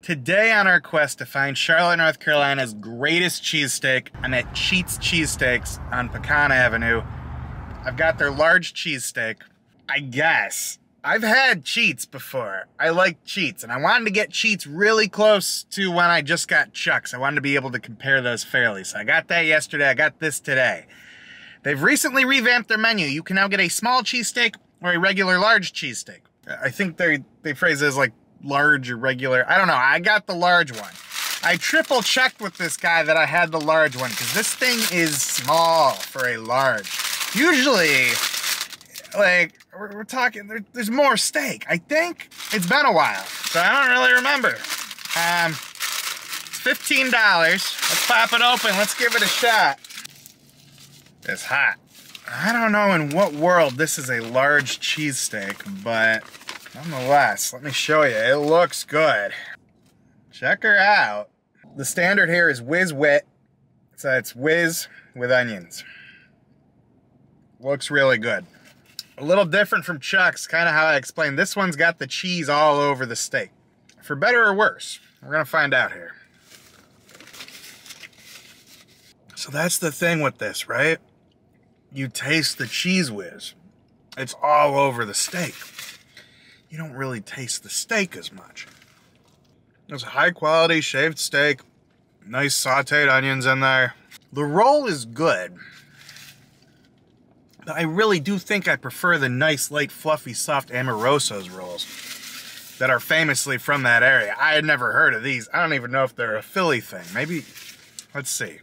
Today on our quest to find Charlotte, North Carolina's greatest cheesesteak, I'm at Cheesesteaks on Pecan Avenue. I've got their large cheesesteak. I guess. I've had Cheats before. I like Cheats, and I wanted to get Cheats really close to when I just got Chuck's. I wanted to be able to compare those fairly. So I got that yesterday, I got this today. They've recently revamped their menu. You can now get a small cheesesteak or a regular large cheesesteak. I think they phrase it as like large or regular. I don't know. I got the large one. I triple checked with this guy that I had the large one because this thing is small for a large. Usually, like, we're talking, there's more steak. I think it's been a while, so I don't really remember. It's $15. Let's pop it open. Let's give it a shot. It's hot. I don't know in what world this is a large cheesesteak, but nonetheless, let me show you. It looks good. Check her out. The standard here is Whiz wit. So it's Whiz with onions. Looks really good. A little different from Chuck's, kind of how I explained. This one's got the cheese all over the steak. For better or worse, we're gonna find out here. So that's the thing with this, right? You taste the cheese whiz. It's all over the steak. You don't really taste the steak as much. There's a high quality shaved steak, nice sauteed onions in there. The roll is good, but I really do think I prefer the nice, light, fluffy, soft Amoroso's rolls that are famously from that area. I had never heard of these. I don't even know if they're a Philly thing. Maybe, let's see.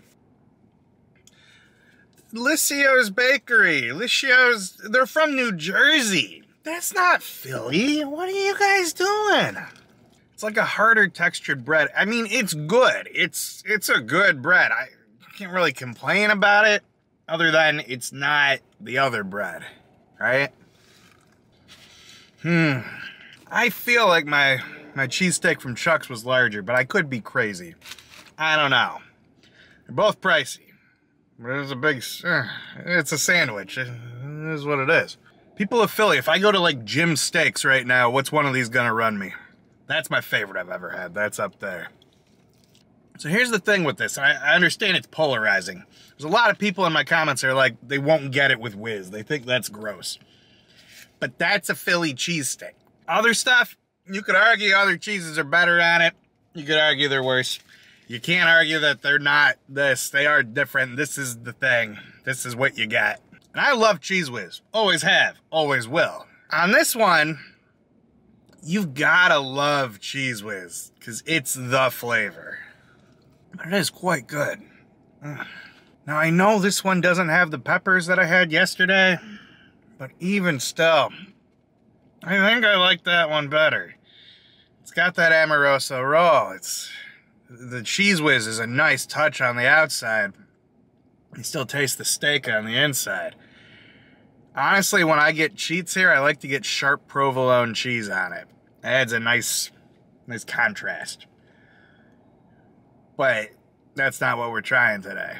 Lycio's Bakery. Lycio's, they're from New Jersey. That's not Philly. What are you guys doing? It's like a harder textured bread. I mean, it's good. It's a good bread. I can't really complain about it other than it's not the other bread, right? I feel like my cheesesteak from Chuck's was larger, but I could be crazy. I don't know. They're both pricey. It's a big, it's a sandwich. It is what it is. People of Philly, if I go to like Jim's Steaks right now, what's one of these gonna run me? That's my favorite I've ever had. That's up there. So here's the thing with this. I understand it's polarizing. There's a lot of people in my comments that are like, they won't get it with Whiz. They think that's gross. But that's a Philly cheesesteak. Other stuff, you could argue other cheeses are better on it. You could argue they're worse. You can't argue that they're not this. They are different. This is the thing. This is what you got. And I love Cheez Whiz. Always have. Always will. On this one, you've gotta love Cheez Whiz because it's the flavor. But it is quite good. Now, I know this one doesn't have the peppers that I had yesterday, but even still, I think I like that one better. It's got that Amoroso roll. The Cheez Whiz is a nice touch on the outside. You still taste the steak on the inside. Honestly, when I get Cheats here, I like to get sharp provolone cheese on it. It adds a nice contrast. But that's not what we're trying today.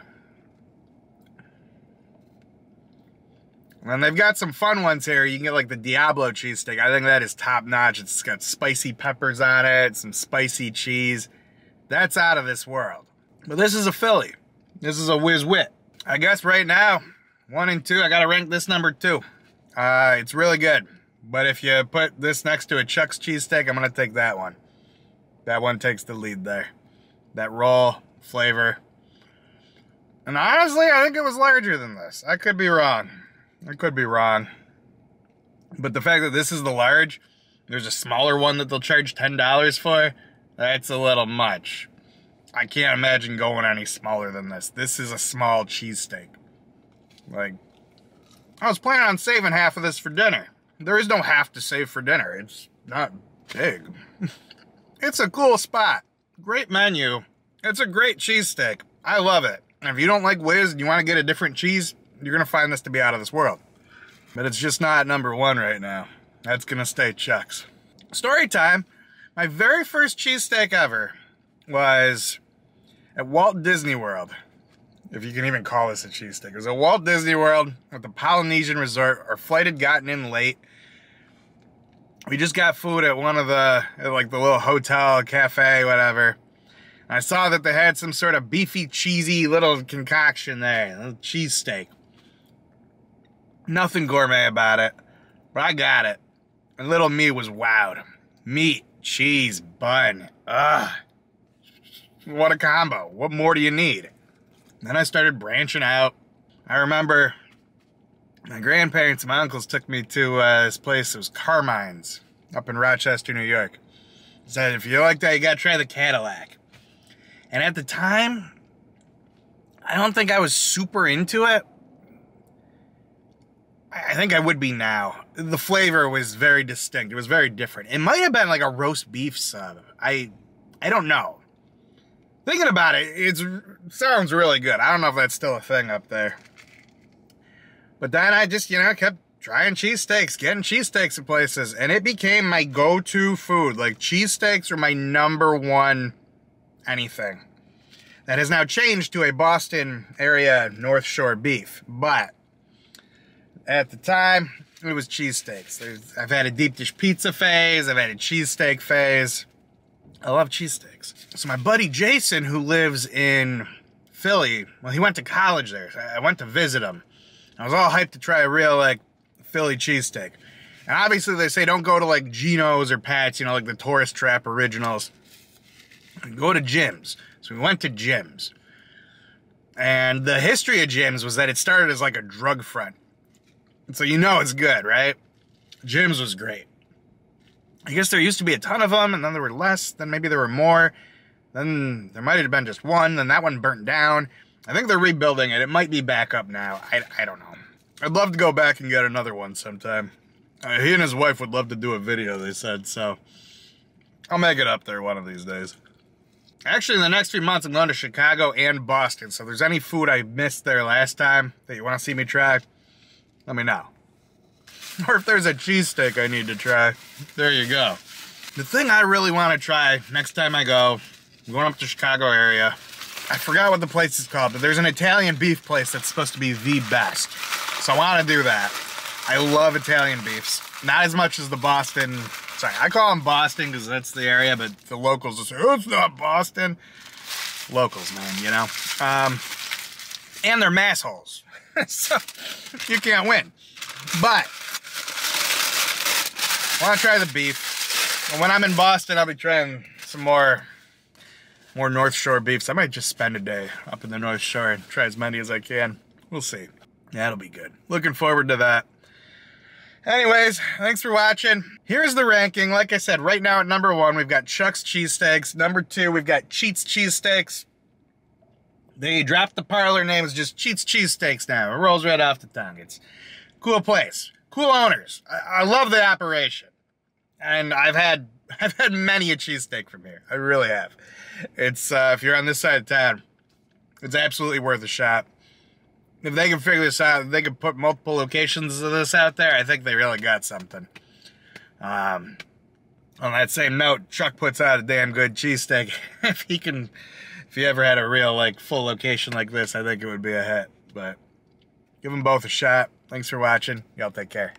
And they've got some fun ones here. You can get like the Diablo cheesesteak. I think that is top notch. It's got spicy peppers on it, some spicy cheese. That's out of this world. But this is a Philly. This is a Whiz wit. I guess right now, 1 and 2, I gotta rank this number 2. It's really good. But if you put this next to a Chuck's cheesesteak, I'm gonna take that one. That one takes the lead there. That roll, flavor. And honestly, I think it was larger than this. I could be wrong. I could be wrong. But the fact that this is the large, there's a smaller one that they'll charge $10 for, that's a little much. I can't imagine going any smaller than this. This is a small cheesesteak. Like, I was planning on saving half of this for dinner. There is no half to save for dinner. It's not big. It's a cool spot. Great menu. It's a great cheesesteak. I love it. And if you don't like Whiz and you want to get a different cheese, you're going to find this to be out of this world. But it's just not number 1 right now. That's going to stay Chuck's. Story time. My very first cheesesteak ever was at Walt Disney World. If you can even call this a cheesesteak. It was at Walt Disney World at the Polynesian Resort. Our flight had gotten in late. we just got food at one of the, like the little hotel, cafe, whatever. I saw that they had some sort of beefy, cheesy little concoction there, a little cheesesteak. Nothing gourmet about it, but I got it. And little me was wowed. Meat, cheese, bun. Ugh. What a combo. What more do you need? Then I started branching out. I remember my grandparents and my uncles took me to this place. It was Carmine's up in Rochester, New York. Said, if you like that, you gotta try the Cadillac. And at the time, I don't think I was super into it. I think I would be now. The flavor was very distinct. It was very different. It might have been like a roast beef sub. I don't know. Thinking about it, it sounds really good. I don't know if that's still a thing up there. But then I just, kept trying cheesesteaks, getting cheesesteaks at places, and it became my go-to food. Like, cheesesteaks are my #1 anything. That has now changed to a Boston area North Shore beef, but at the time, it was cheesesteaks. I've had a deep dish pizza phase, I've had a cheesesteak phase. I love cheesesteaks. So my buddy Jason, who lives in Philly, well, he went to college there. So I went to visit him. I was all hyped to try a real, like, Philly cheesesteak. And obviously they say don't go to, like, Geno's or Pat's, like the Tourist Trap originals. Go to Jim's. So we went to Jim's. And the history of Jim's was that it started as, like, a drug front. So it's good, right? Jim's was great. I guess there used to be a ton of them, and then there were less, then maybe there were more. Then there might have been just one, then that one burnt down. I think they're rebuilding it. It might be back up now. I don't know. I'd love to go back and get another one sometime. He and his wife would love to do a video, they said, so I'll make it up there one of these days. Actually, in the next few months, I'm going to Chicago and Boston, so if there's any food I missed there last time that you want to see me try, let me know. Or if there's a cheesesteak I need to try, there you go. The thing I really want to try next time I go, I'm going up to Chicago area. I forgot what the place is called, but there's an Italian beef place that's supposed to be the best. So I want to do that. I love Italian beefs. Not as much as the Boston. Sorry, I call them Boston because that's the area, but the locals will say, oh, it's not Boston. Locals, man, And they're massholes. So you can't win. But I want to try the beef. And when I'm in Boston, I'll be trying some more North Shore beefs. I might just spend a day up in the North Shore and try as many as I can. We'll see. That'll be good. Looking forward to that. Anyways, thanks for watching. Here's the ranking. Like I said, right now at #1, we've got Chuck's Cheesesteaks. #2, we've got Cheats Cheesesteaks. They dropped the parlor name. It's just Cheats Cheesesteaks now. It rolls right off the tongue. It's a cool place. Cool owners. I love the operation. And I've had many a cheesesteak from here. I really have. It's, if you're on this side of town, it's absolutely worth a shot. If they can figure this out, if they can put multiple locations of this out there, I think they really got something. On that same note, Chuck puts out a damn good cheesesteak. If he ever had a real, like, full location like this, I think it would be a hit. But give them both a shot. Thanks for watching. Y'all take care.